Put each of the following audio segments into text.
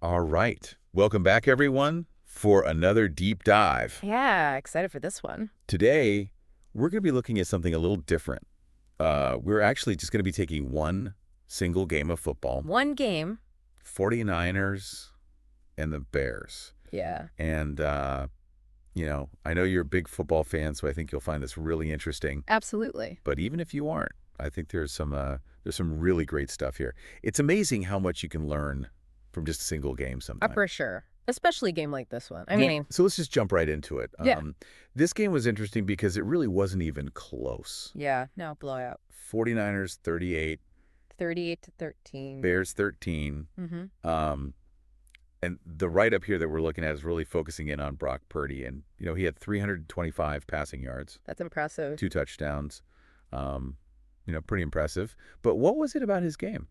All right. Welcome back, everyone, for another deep dive. Yeah, excited for this one. Today, we're going to be looking at something a little different. We're actually just going to be taking one single game of football, One game. 49ers and the Bears. Yeah. And, I know you're a big football fan, so I think you'll find this really interesting. Absolutely. But even if you aren't, I think there's some really great stuff here. It's amazing how much you can learn from just a single game sometimes. For sure. Especially a game like this one. I Yeah. mean, So let's just jump right into it. Yeah. This game was interesting because it really wasn't even close. yeah, no, blowout. 49ers 38, 38-13. Bears 13. Mm-hmm. And the write-up here that we're looking at is really focusing in on Brock Purdy. And, he had 325 passing yards, That's impressive. 2 touchdowns. Pretty impressive. But what was it about his game?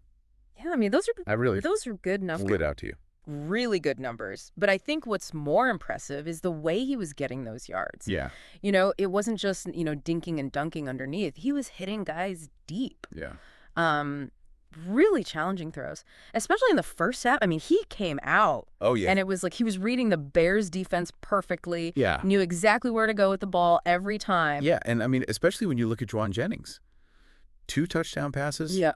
Yeah, I mean, those I really are good enough. pulled it out to you. Really good numbers. But I think what's more impressive is the way he was getting those yards. Yeah. It wasn't just, dinking and dunking underneath. He was hitting guys deep. Yeah. Really challenging throws, especially in the first half. I mean, he came out. Oh, yeah. And it was like he was reading the Bears defense perfectly. Yeah. Knew exactly where to go with the ball every time. Yeah, and I mean, especially when you look at Juwan Jennings. 2 touchdown passes Yeah.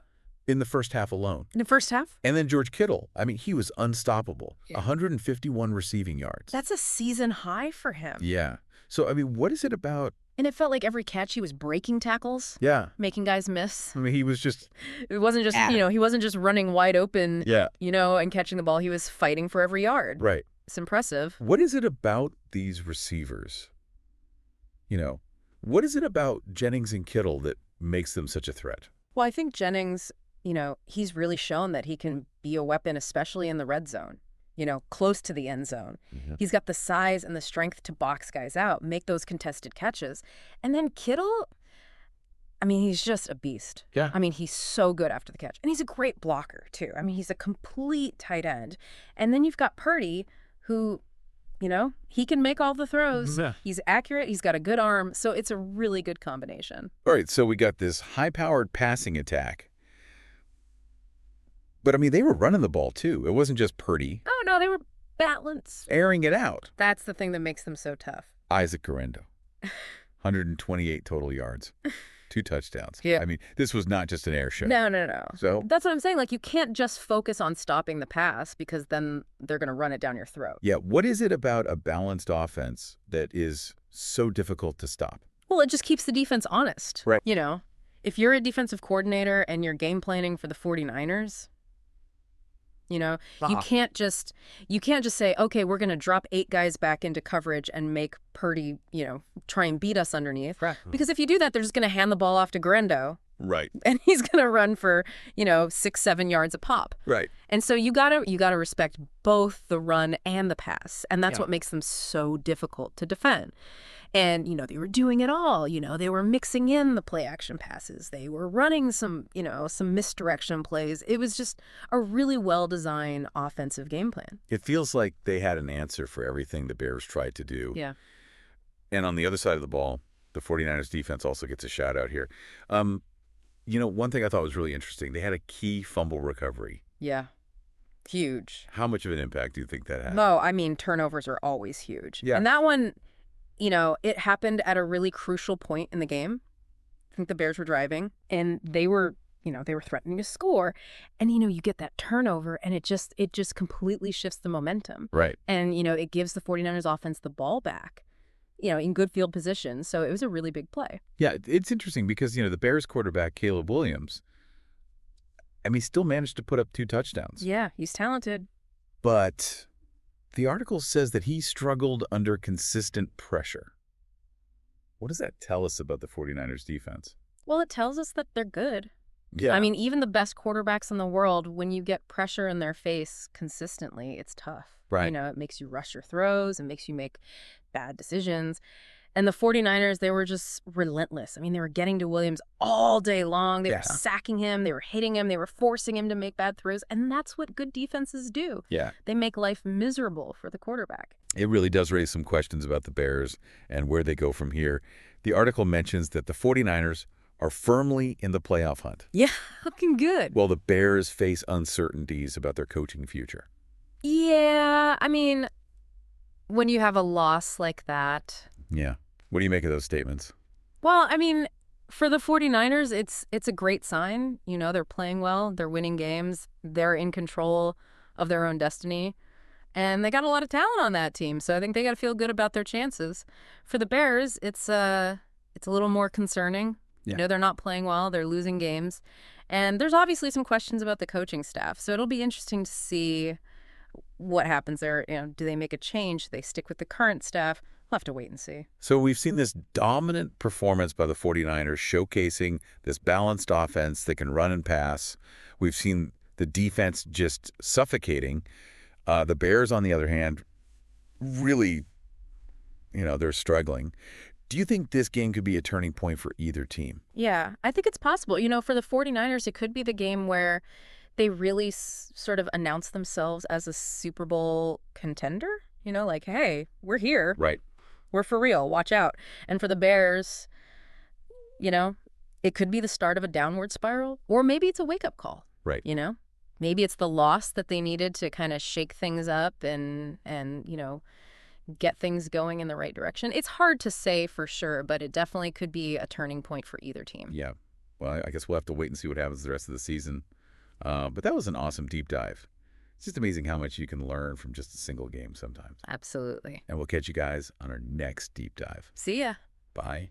in the first half alone. In the first half? And then George Kittle, I mean, he was unstoppable. Yeah. 151 receiving yards. That's a season high for him. Yeah. So, I mean, what is it about? And it felt like every catch he was breaking tackles, Yeah. making guys miss. I mean, he was just. It wasn't just, he wasn't just running wide open, Yeah. and catching the ball. He was fighting for every yard. Right. It's impressive. What is it about these receivers? What is it about Jennings and Kittle that makes them such a threat? Well, I think Jennings, he's really shown that he can be a weapon, especially in the red zone, close to the end zone. Mhm. He's got the size and the strength to box guys out, make those contested catches. And then Kittle, I mean, he's just a beast. Yeah. I mean, he's so good after the catch. And he's a great blocker, too. I mean, he's a complete tight end. And then you've got Purdy, who, he can make all the throws. Yeah. He's accurate. He's got a good arm. So it's a really good combination. All right, so we got this high-powered passing attack. But, I mean, they were running the ball, too. It wasn't just Purdy Oh, no, they were balanced. airing it out. That's the thing that makes them so tough. Isaac Garendo, 128 total yards, 2 touchdowns. Yeah. I mean, this was not just an air show. No. So, That's what I'm saying. Like, you can't just focus on stopping the pass because then they're going to run it down your throat. yeah, what is it about a balanced offense that is so difficult to stop? Well, it just keeps the defense honest. Right. If you're a defensive coordinator and you're game planning for the 49ers, you can't just say, okay, we're going to drop 8 guys back into coverage and make Purdy, try and beat us underneath. Right. Because if you do that, they're just going to hand the ball off to Garendo Right. and he's going to run for, 6-7 yards a pop. Right. And so you gotta respect both the run and the pass, and that's Yeah. what makes them so difficult to defend. And they were doing it all. They were mixing in the play action passes. They were running some misdirection plays. It was just a really well designed offensive game plan. It feels like they had an answer for everything the Bears tried to do. Yeah. And on the other side of the ball, the 49ers defense also gets a shout out here. One thing I thought was really interesting, they had a key fumble recovery. Yeah. Huge. How much of an impact do you think that had? No, I mean, turnovers are always huge. Yeah. And that one, it happened at a really crucial point in the game. I think the Bears were driving and they were threatening to score. And, you get that turnover and it just completely shifts the momentum. Right. And, it gives the 49ers offense the ball back, in good field position. So it was a really big play. Yeah, it's interesting because, the Bears quarterback, Caleb Williams, I mean, still managed to put up 2 touchdowns. Yeah, he's talented. But the article says that he struggled under consistent pressure. What does that tell us about the 49ers defense? Well, it tells us that they're good. Yeah. I mean, even the best quarterbacks in the world, when you get pressure in their face consistently, it's tough. Right. It makes you rush your throws. It makes you make bad decisions. And the 49ers, they were just relentless. I mean, they were getting to Williams all day long. They Yeah. were sacking him. They were hitting him. They were forcing him to make bad throws. And that's what good defenses do. Yeah. They make life miserable for the quarterback. It really does raise some questions about the Bears and where they go from here. The article mentions that the 49ers are firmly in the playoff hunt, Yeah, looking good. while the Bears face uncertainties about their coaching future. Yeah, I mean, when you have a loss like that, Yeah. What do you make of those statements? well, I mean, for the 49ers, it's a great sign. You know, they're playing well, they're winning games, they're in control of their own destiny, and they got a lot of talent on that team. So I think they got to feel good about their chances. For the Bears, it's a little more concerning. Yeah. You know, they're not playing well, they're losing games. And there's obviously some questions about the coaching staff. So it'll be interesting to see what happens there. You know, do they make a change? Do they stick with the current staff? We'll have to wait and see. So we've seen this dominant performance by the 49ers showcasing this balanced offense that can run and pass. We've seen the defense just suffocating. The Bears, on the other hand, really, they're struggling. Do you think this game could be a turning point for either team? Yeah, I think it's possible. You know, for the 49ers, it could be the game where they really sort of announce themselves as a Super Bowl contender. You know, like, hey, we're here. Right. We're for real. Watch out. And for the Bears, you know, it could be the start of a downward spiral, or maybe it's a wake-up call. Right. You know, maybe it's the loss that they needed to kind of shake things up and get things going in the right direction. It's hard to say for sure, but it definitely could be a turning point for either team. Yeah. Well, I guess we'll have to wait and see what happens the rest of the season. But that was an awesome deep dive. It's just amazing how much you can learn from just a single game sometimes. Absolutely. And we'll catch you guys on our next deep dive. See ya. Bye.